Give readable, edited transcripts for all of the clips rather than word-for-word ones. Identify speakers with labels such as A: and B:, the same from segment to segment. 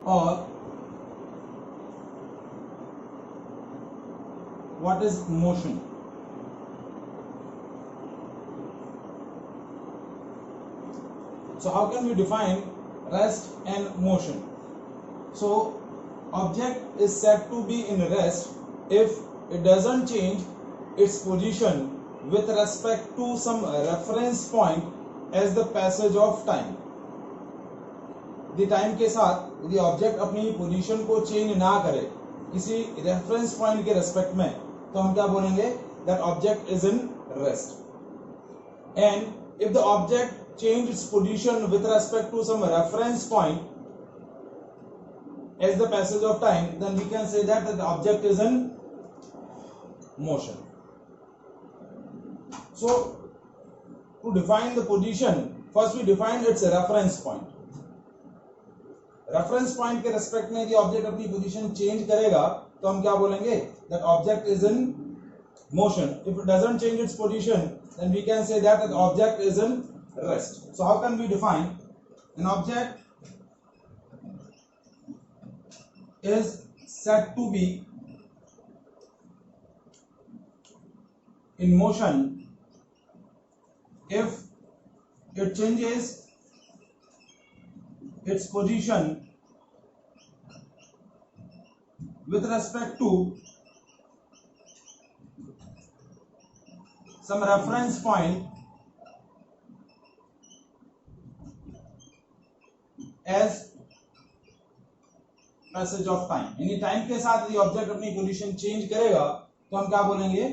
A: or what is motion? So how can we define rest and motion? So object is said to be in rest if it doesn't change its position with respect to some reference point as the passage of time. यदि time के साथ यदि object अपनी position को change ना करे किसी reference point के रेस्पेक्ट में, तो हम क्या बोलेंगे? That object is in rest. And if the object change its position with respect to some reference point as the passage of time, then we can say that the object is in motion. So to define the position, first we define its reference point. Reference point के respect में यदि object अपनी position change करेगा तो हम क्या बोलेंगे? That object is in motion. If it doesn't change its position, then we can say that the object is in rest. So how can we define an object is said to be in motion if it changes its position with respect to some reference point as passage of time. यानी time के साथ यदि object अपनी position change करेगा तो हम क्या बोलेंगे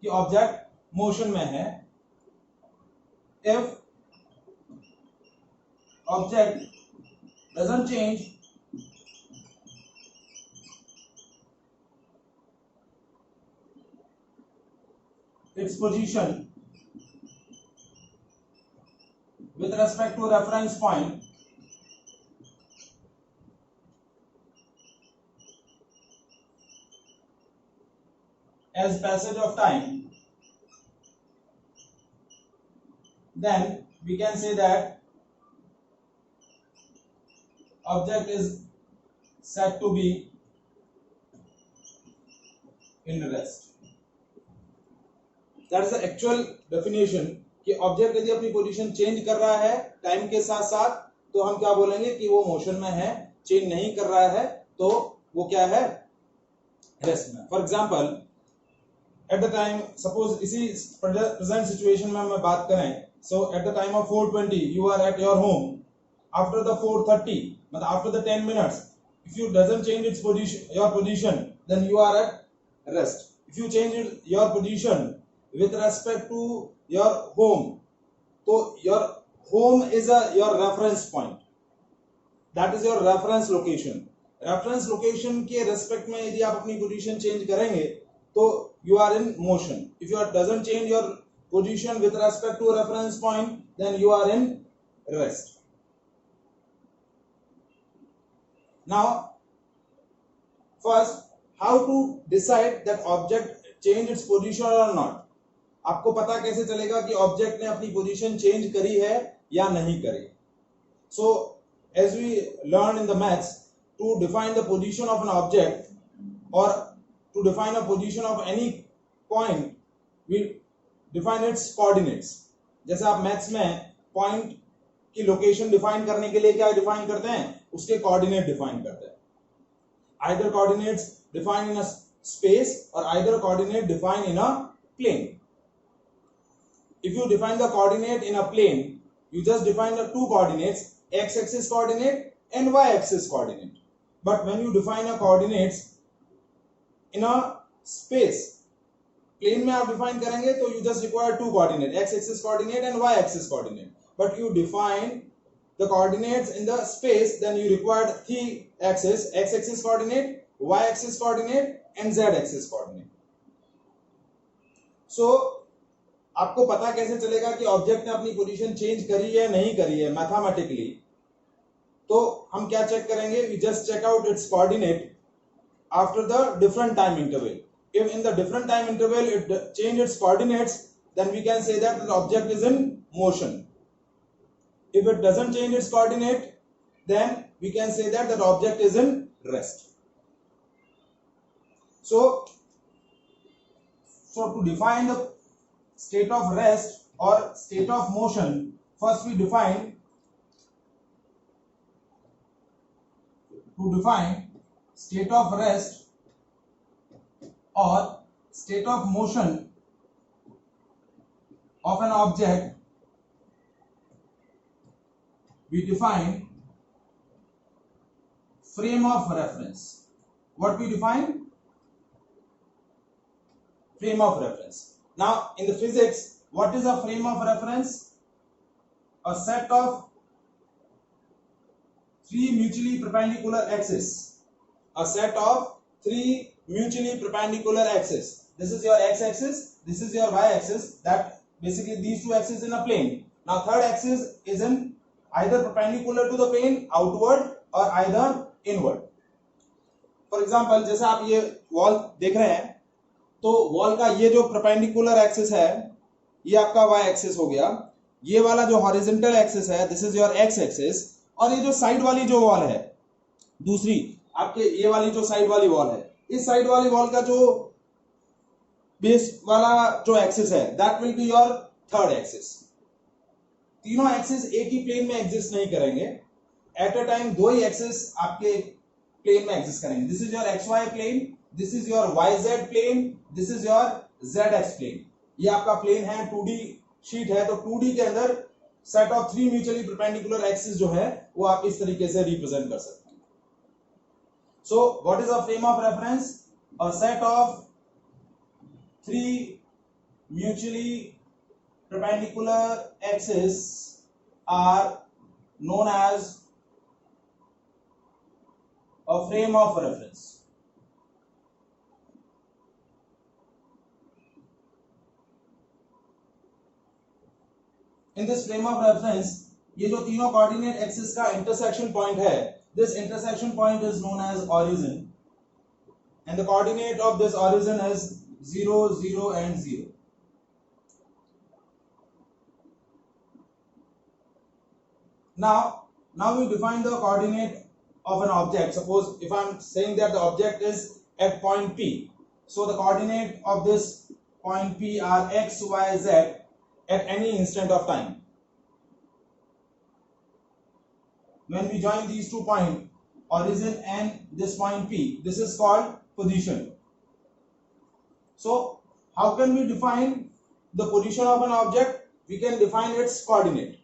A: कि ऑब्जेक्ट मोशन में है. If object doesn't change its position with respect to reference point as passage of time, then we can say that object is said to be in rest. That is the actual definition कि object यदि अपनी position change कर रहा है time के साथ साथ तो हम क्या बोलेंगे कि वो मोशन में है. चेंज नहीं कर रहा है तो वो क्या है? रेस्ट में. For example at the time, suppose इसी प्रेजेंट सिचुएशन में हम बात करें, so at the time of 4:20 you are at your home. After the 4:30 मतलब after the 10 minutes, if you doesn't change its position, your position, then you are at rest. If you change your position with respect to your home, so your home is your reference point, that is your reference location. reference location के respect में यदि आप अपनी position change करेंगे तो you are in motion. If you doesn't change your position with respect to a reference point, then you are in rest. Now first, how to decide that object change its position or not? आपको पता कैसे चलेगा कि object ने अपनी position change करी है या नहीं करी? So as we learned in the maths, to define the position of an object or to define a position of any point, we define its coordinates. जैसे आप मैथ्स में पॉइंट की लोकेशन डिफाइन करने के लिए क्या डिफाइन करते हैं? उसके कोऑर्डिनेट डिफाइन करते हैं. Either coordinates define in a space और either coordinate define in a plane. If you define the coordinate in a plane, you just define the two coordinates, x-axis coordinate and y-axis coordinate. But when you define a coordinates in a space, plane में आप define करेंगे तो you just require two coordinate, x-axis coordinate and y-axis coordinate. But you define the coordinates in the space, then you require three axes, x-axis coordinate, y-axis coordinate and z-axis coordinate. So आपको पता कैसे चलेगा कि object ने अपनी position change करी है नहीं करी है मैथमेटिकली? तो हम क्या चेक करेंगे? We just check out its coordinate after the different time interval. If in the different time interval it change its coordinates, then we can say that the object is in motion. If it doesn't change its coordinate, then we can say that that object is in rest. So to define the state of rest or state of motion, first we define state of rest or state of motion of an object, we define frame of reference. What we define? Frame of reference. Now in the physics, what is a frame of reference? A set of three mutually perpendicular axes. A set of three mutually perpendicular axes. This is your x-axis, this is your y-axis, that basically these two axes in a plane. Now third axis is in either perpendicular to the plane, outward, or either inward. For example, जैसे आप ये wall देख रहे हैं, तो wall का ये जो परपेंडिकुलर एक्सिस है, ये आपका y एक्सिस हो गया, ये वाला जो हॉरिजॉन्टल एक्सिस है, this is your x axis, और ये जो साइड वाली जो वॉल है, दूसरी आपके ये वाली जो साइड वाली वॉल है, इस साइड वाली वॉल का जो बेस वाला जो एक्सिस है, that will be your third axis. तीनों एक्सिस एक ही प्लेन में एग्जिस्ट नहीं करेंगे, एट अ टाइम दो ही एक्सिस आपके प्लेन में एग्जिस्ट करेंगे. This is your X Y plane, this is your Y Z plane, this is your Z X plane. ये आपका प्लेन है, 2D शीट है, तो 2D के अंदर set of three mutually perpendicular axis जो है वो आप इस तरीके से रिप्रेजेंट कर सकते हैं. So what is a frame of reference? A set of three mutually perpendicular axes are known as a frame of reference. In this frame of reference, ये जो तीनों कोऑर्डिनेट एक्सिस का इंटरसेक्शन पॉइंट है, this intersection point is known as origin, and the coordinate of this origin is 0, 0 and 0. Now we define the coordinate of an object. Suppose if I am saying that the object is at point P, so the coordinate of this point P are x, y, z at any instant of time. When we join these two points, origin and this point P, this is called position. So how can we define the position of an object? We can define its coordinate.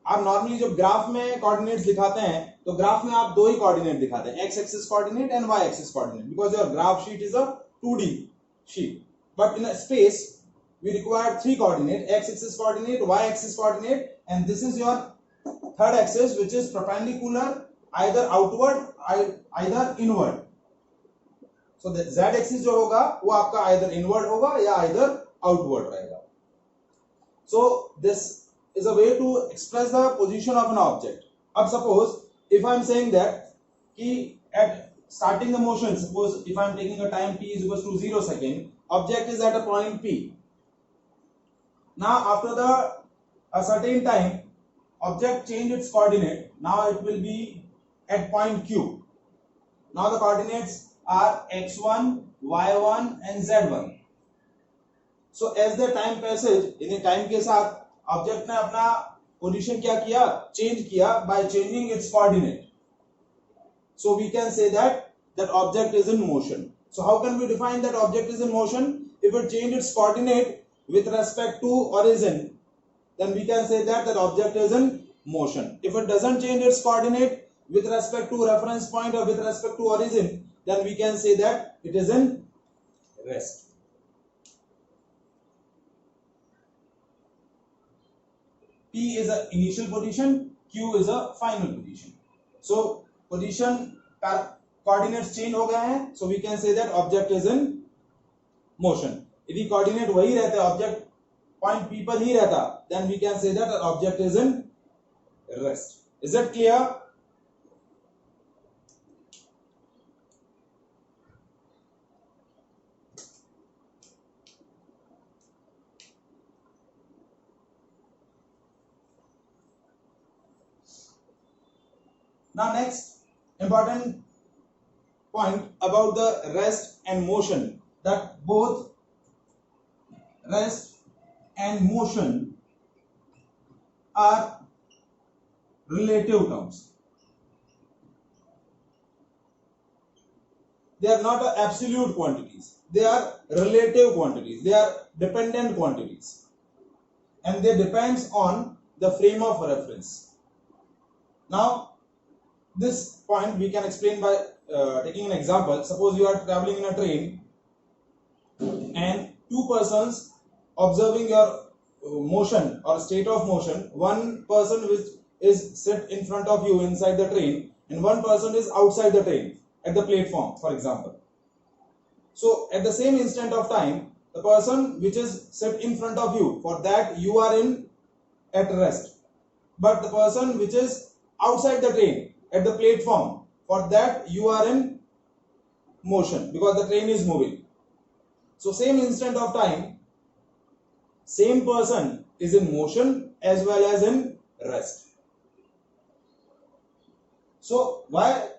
A: आप normally जब graph में coordinates दिखाते हैं, तो graph में आप दो ही coordinate दिखाते हैं, X axis coordinate and Y axis coordinate, because your graph sheet is a 2D sheet. But in a space we require three coordinate, x axis coordinate, y axis coordinate, and this is your third axis which is perpendicular either outward either inward. So the z axis जो होगा वो आपका either inward होगा या either outward रहेगा. So this is a way to express the position of an object. अब suppose if I am saying that कि at starting the motion, suppose if I am taking a time t is equals to 0 second, object is at a point P. Now after a certain time, object change its coordinate. Now it will be at point Q. Now the coordinates are x1, y1 and z1. So as the time passes, in time के साथ object ने अपना position क्या किया, change किया by changing its coordinate. So we can say that object is in motion. So how can we define that object is in motion? If it changes its coordinate with respect to origin, then we can say that object is in motion. If it doesn't change its coordinate with respect to reference point or with respect to origin, then we can say that it is in rest. P is a initial position, Q is a final position. So position coordinates change हो गए हैं, so we can say that object is in motion. यदि coordinate वही रहता है, object point P पर ही रहता, then we can say that object is in rest. Is that clear? Now next important point about the rest and motion, that both rest and motion are relative terms. They are not absolute quantities, they are relative quantities, they are dependent quantities, and they depends on the frame of reference. Now this point we can explain by taking an example. Suppose you are traveling in a train and two persons observing your motion or state of motion. One person which is sit in front of you inside the train, and one person is outside the train at the platform, for example. So at the same instant of time, the person which is sit in front of you, for that you are in at rest, but the person which is outside the train at the platform, for that you are in motion because the train is moving. So same instant of time, same person is in motion as well as in rest. So why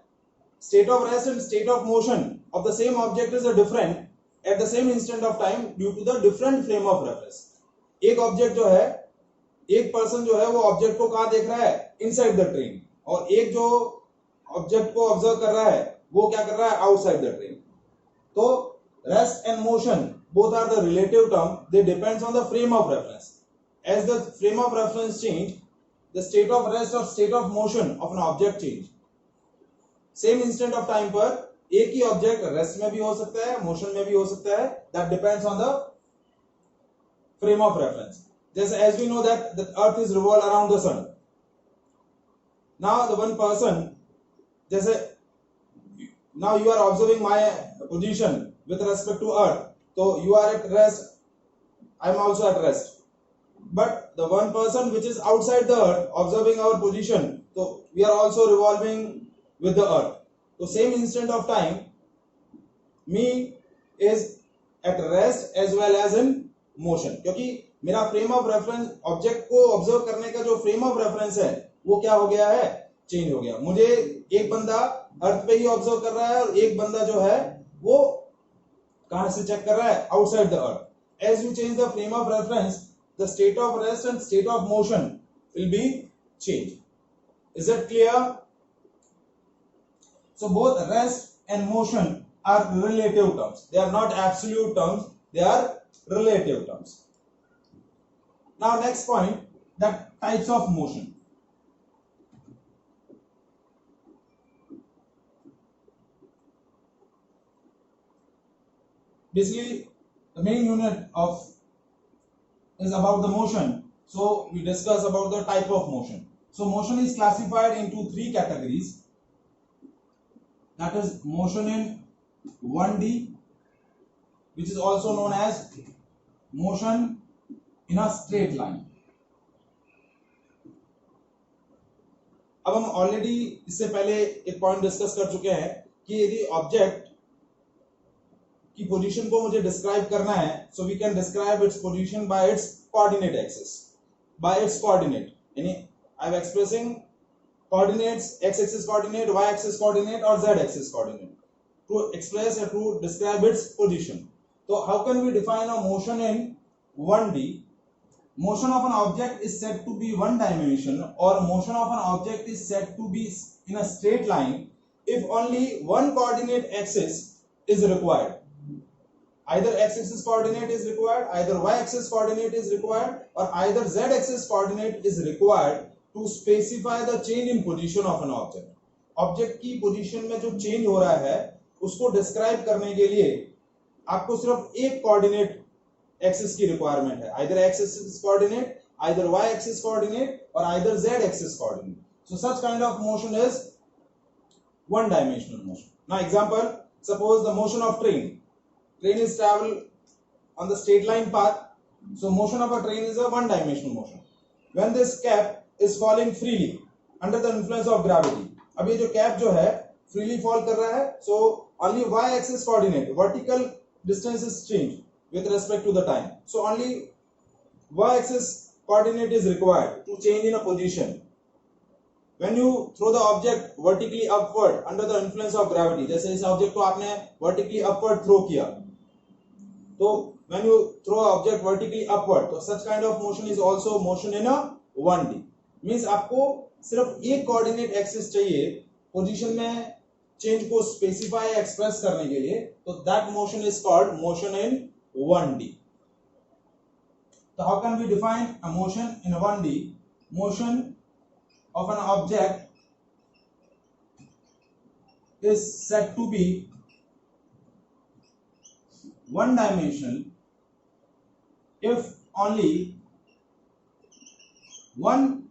A: state of rest and state of motion of the same object is a different at the same instant of time due to the different frame of reference. एक object जो है, एक person जो है वो object को कहां देख रहा है, इनसाइड द ट्रेन, और एक जो ऑब्जेक्ट को ऑब्जर्व कर रहा है वो क्या कर रहा है, आउटसाइड द ट्रेन. तो rest and motion both are the relative term, they depends on the frame of reference. As the frame of reference change, the state of rest or state of motion of an object change. Same instant of time पर एक ही object rest में भी हो सकता है, motion में भी हो सकता है, that depends on the frame of reference. जैसे as we know that the earth is revolve around the sun. Now the one person, जैसे now you are observing my position with respect to earth, तो you are at rest, I am also at rest, but the one person which is outside the earth observing our position, so we are also revolving with the earth. So same instant of time, me is at rest as well as in motion, क्योंकि मेरा frame of reference, object को observe करने का जो frame of reference है वो क्या हो गया है, चेंज हो गया. मुझे एक बंदा अर्थ पे ही ऑब्जर्व कर रहा है और एक बंदा जो है वो कहां से चेक कर रहा है, outside the earth. As you change the frame of reference, the state of rest and state of motion will be changed. Is that clear? So both rest and motion are relative terms. They are not absolute terms, they are relative terms. Now next point, that types of motion. Basically the main unit of is about the motion, so we discuss about the type of motion. So motion is classified into three categories, that is motion in 1D, which is also known as motion in a straight line. अब हम already इससे पहले एक point discuss कर चुके हैं कि यदि ऑब्जेक्ट की पोजीशन को मुझे डिस्क्राइब करना है, so we can describe its position by its coordinate axis, by its coordinate, यानी I am expressing coordinates, x axis coordinate, y axis coordinate और z axis coordinate to express or to describe its position. So how can we define a motion in 1D? Motion of an object is said to be one dimension, or motion of an object is said to be in a straight line if only one coordinate axis is required. Either x-axis coordinate is required, either y-axis coordinate is required, or either z-axis coordinate is required to specify the change in position of an object. Object की position में जो change हो रहा है उसको describe करने के लिए आपको सिर्फ एक कोऑर्डिनेट एक्सिस की रिक्वायरमेंट है, either x-axis coordinate, either y-axis coordinate, or either z-axis coordinate. So such kind of motion is one dimensional motion. Now example, suppose the motion of train. Train is travel on the straight line path, so motion of a train is a one dimensional motion. When this cap is falling freely under the influence of gravity, अब ये जो cap जो है freely fall कर रहा है, so only y axis coordinate, vertical distance is changed with respect to the time, so only y axis coordinate is required to change in a position. when you throw the object vertically upward under the influence of gravity, जैसे इस object को आपने vertically upward throw किया, तो when you throw object vertically upward, तो such kind of motion is also motion in a 1D. Means आपको सिर्फ एक कोऑर्डिनेट एक्सिस चाहिए पोजीशन में चेंज को स्पेसिफाई एक्सप्रेस करने के लिए, तो that motion is called motion in 1D. So how can we define a motion in 1D? Motion of an object is said to be one dimensional if only one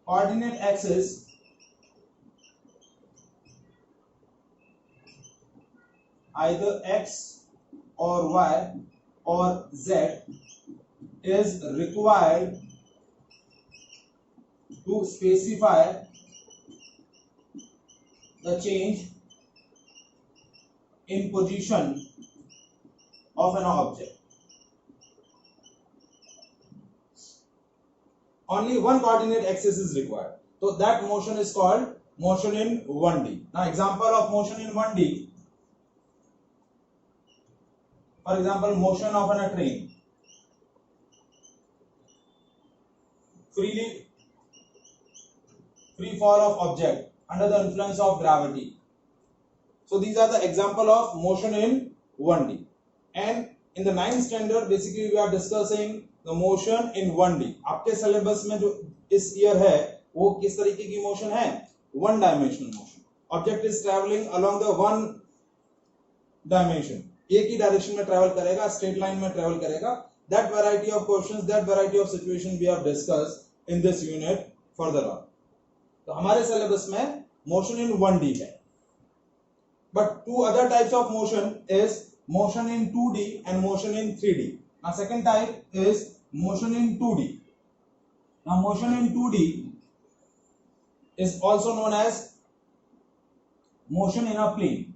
A: coordinate axis either x or y or z is required to specify the change in position of an object. Only one coordinate axis is required, so that motion is called motion in 1D. Now example of motion in 1D, for example motion of a train, free fall of object under the influence of gravity. So these are the example of motion in 1D. And in the 9th standard basically we are discussing the motion in 1D. आपके syllabus में जो इस year है वो किस तरीके की motion है? One dimensional motion. Object is travelling along the one dimension, एक ही डायरेक्शन में ट्रैवल करेगा, स्ट्रेट लाइन में ट्रैवल करेगा. That variety of questions, that variety of situation we have discussed in this unit further on. तो हमारे syllabus में motion in 1D है. But two other types of motion is motion in 2D and motion in 3D. Now second type is motion in 2D. Now motion in 2D is also known as motion in a plane.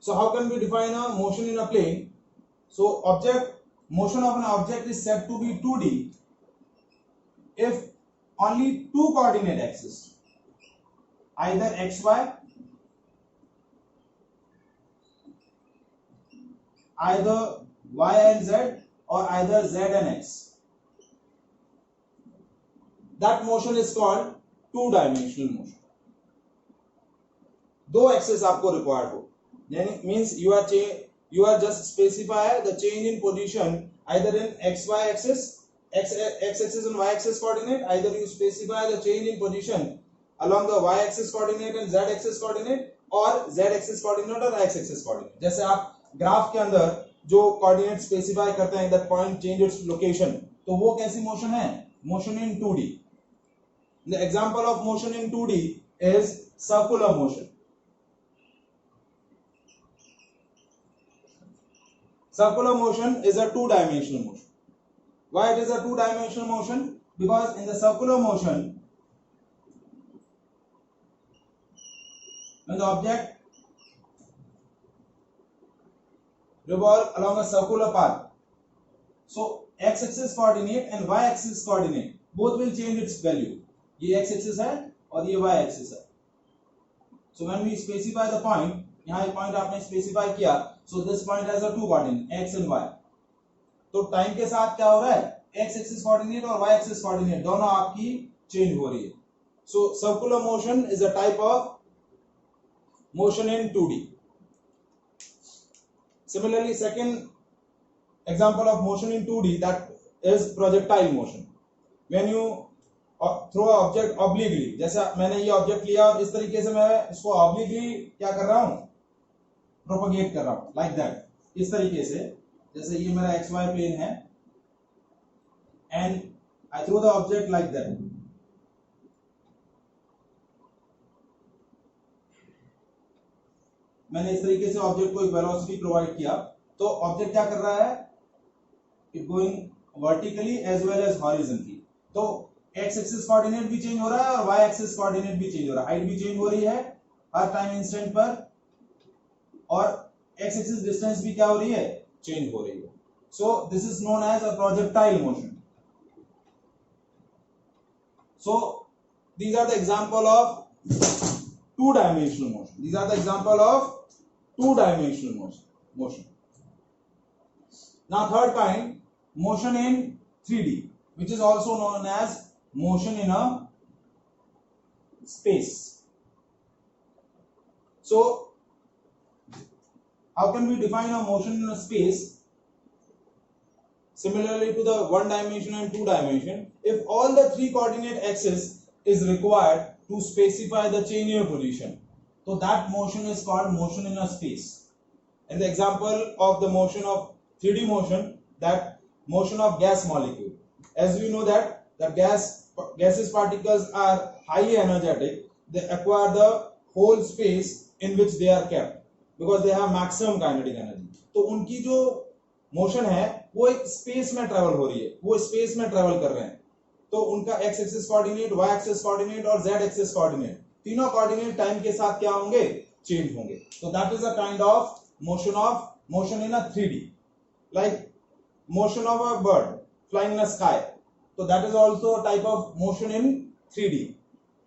A: So how can we define a motion in a plane? So motion of an object is said to be 2D if only two coordinate axes, either xy, either y and z, or either z and x. That motion is called two dimensional motion. दो access आपको required हो, means you are just specify the change in position either in xy axis, x axis and y axis coordinate, either you specify the change in position along the y axis coordinate and z axis coordinate, or z axis coordinate और x axis coordinate. जैसे आप graph के अंदर जो coordinate specify करते हैं that point change its location, तो वो कैसी मोशन है? Motion in 2D. The example of motion in 2D is circular motion. Circular motion is a two-dimensional motion. Why it is a two-dimensional motion? Because in the circular motion, when the object revolves along a circular path, so x-axis coordinate and y-axis coordinate both will change its value. ये x-axis है और ये y-axis है. So when we specify the point, यहाँ एक point आपने specify किया, so this point has a two coordinate x and y. तो टाइम के साथ क्या हो रहा है? x एक्सिस कोऑर्डिनेट और y एक्सिस कोऑर्डिनेट दोनों आपकी चेंज हो रही है. So circular motion is a type of motion in 2D. Similarly, second example of motion in 2D, that is projectile motion. When you throw object obliquely, जैसा मैंने ये object लिया और इस तरीके से मैं इसको ऑब्लिकली क्या कर रहा हूं? प्रोपगेट कर रहा हूं, लाइक दैट. इस तरीके से, जैसे ये मेरा एक्स वाई प्लेन है and I throw the object like that. मैंने इस तरीके से ऑब्जेक्ट को एक वेलोसिटी प्रोवाइड किया, तो ऑब्जेक्ट क्या कर रहा है? It going vertically as well as horizontally. तो एक्स एक्सिस कोऑर्डिनेट भी चेंज हो रहा है और वाई एक्सिस कोऑर्डिनेट भी चेंज हो रहा है. हाइट भी चेंज हो रही है हर टाइम इंस्टेंट पर, और एक्स एक्सिस डिस्टेंस भी क्या हो रही है? चेंज हो रही है. So this is known as a projectile motion. So these are the example of two-dimensional motion. These are the example of two-dimensional motion. Now third kind, motion in 3D, which is also known as motion in a space. So how can we define a motion in a space? Similarly to the one dimension and two dimension, if all the three coordinate axis is required to specify the change in position, so that motion is called motion in a space. And the example of the motion of 3D motion, that motion of gas molecule. As we know that the gaseous particles are highly energetic, they acquire the whole space in which they are kept because they have maximum kinetic energy. तो उनकी जो motion है वो एक space में travel हो रही है, वो स्पेस में ट्रेवल कर रहे हैं. तो उनका X axis coordinate, Y axis coordinate और जेड एक्सिस कोऑर्डिनेट, तीनों कोऑर्डिनेट टाइम के साथ क्या होंगे, चेंज होंगे. तो that is a kind of motion in a 3D, like motion of a bird flying in a sky. So that is also a type of motion in 3D.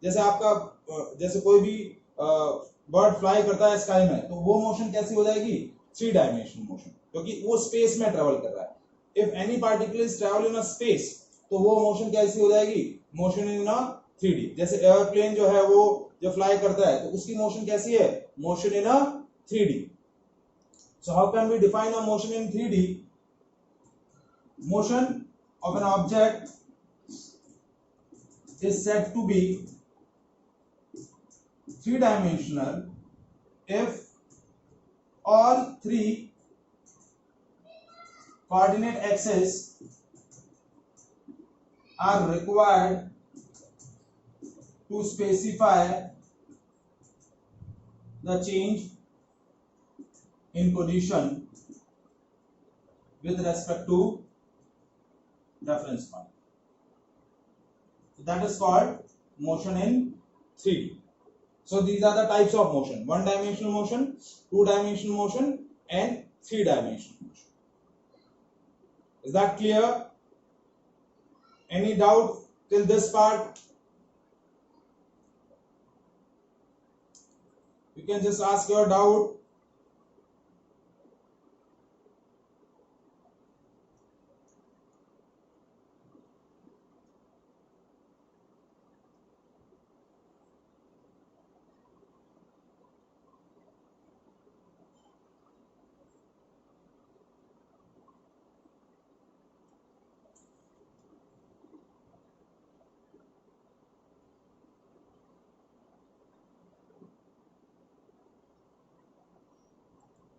A: जैसे कोई भी bird fly करता है sky में, तो वो motion कैसी हो जाएगी, 3 डायमेंशनल मोशन, क्योंकि वो स्पेस में ट्रेवल कर रहा है. If any particle is travel in a space, तो वो मोशन कैसी हो जाएगी, मोशन इन अ 3D. जैसे एयरप्लेन जो है वो जो फ्लाई करता है, तो उसकी मोशन कैसी है, motion in a 3D. So how can we define a motion in 3D? Motion of an object is said to be three-dimensional if all three coordinate axes are required to specify the change in position with respect to reference point. So that is called motion in 3D. So these are the types of motion: one dimensional motion, two dimensional motion and three dimensional motion. Is that clear? Any doubt till this part? You can just ask your doubt.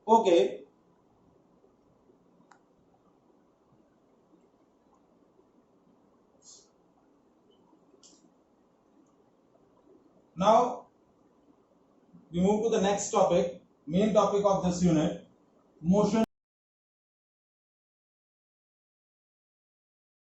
A: Okay. Now we move to the next topic, main topic of this unit, motion